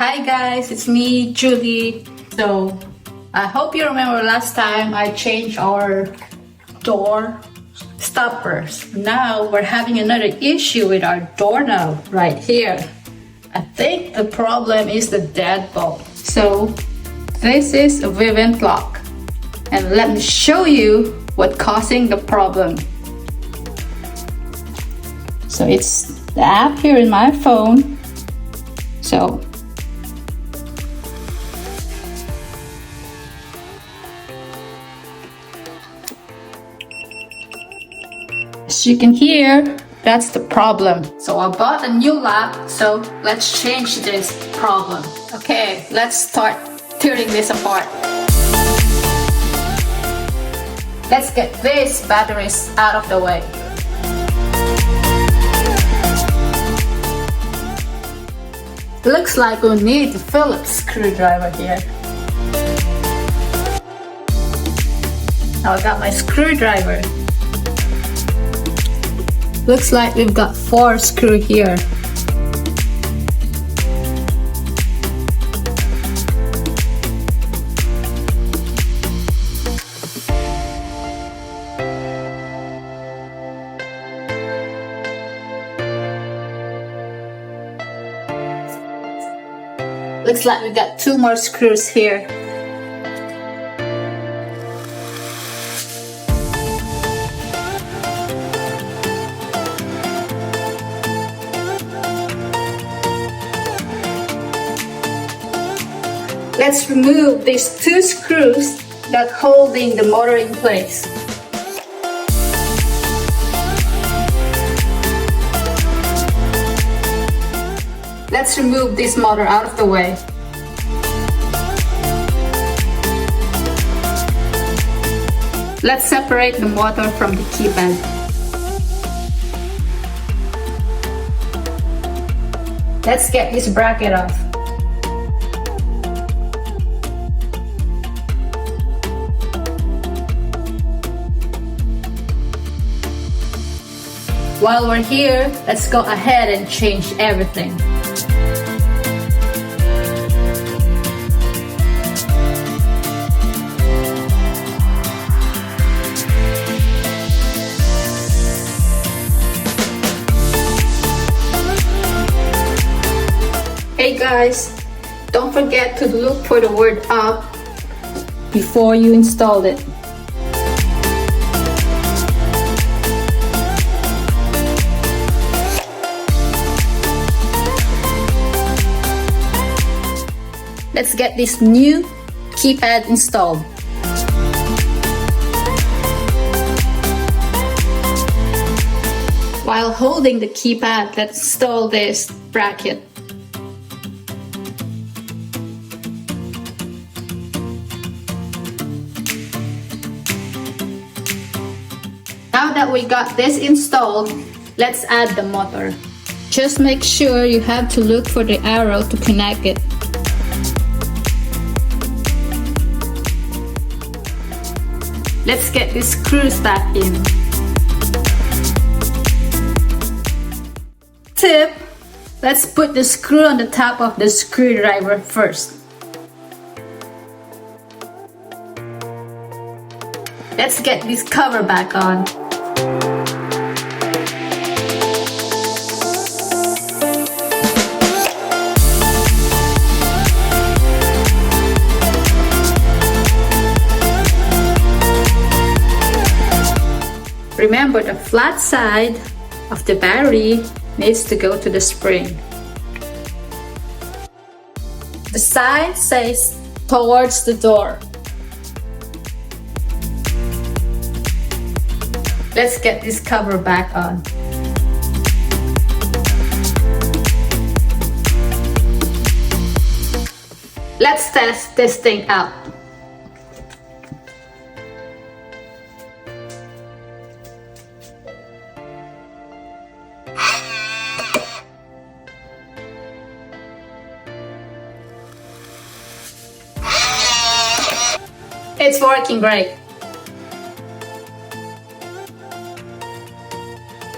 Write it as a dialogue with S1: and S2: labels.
S1: Hi guys, it's me, Julie. So, I hope you remember last time I changed our door stoppers. Now we're having another issue with our doorknob right here. I think the problem is the deadbolt. So, this is a VIVINT lock. And let me show you what's causing the problem. So it's the app here in my phone. So as you can hear, that's the problem. So I bought a new lock, so let's change this problem. Okay, let's start tearing this apart. Let's get these batteries out of the way. Looks like we'll need a Phillips screwdriver here. Now I got my screwdriver. Looks like we've got 4 screws here. Looks like we got 2 more screws here. Let's remove these 2 screws that holding the motor in place. Let's remove this motor out of the way. Let's separate the motor from the keypad. Let's get this bracket off. While we're here, let's go ahead and change everything. Hey guys, don't forget to look for the word up before you install it. Let's get this new keypad installed. While holding the keypad, let's install this bracket. Now that we got this installed, let's add the motor. Just make sure you have to look for the arrow to connect it. Let's get the screws back in. Tip: let's put the screw on the top of the screwdriver first. Let's get this cover back on. Remember, the flat side of the battery needs to go to the spring. The sign says towards the door. Let's get this cover back on. Let's test this thing out. It's working great.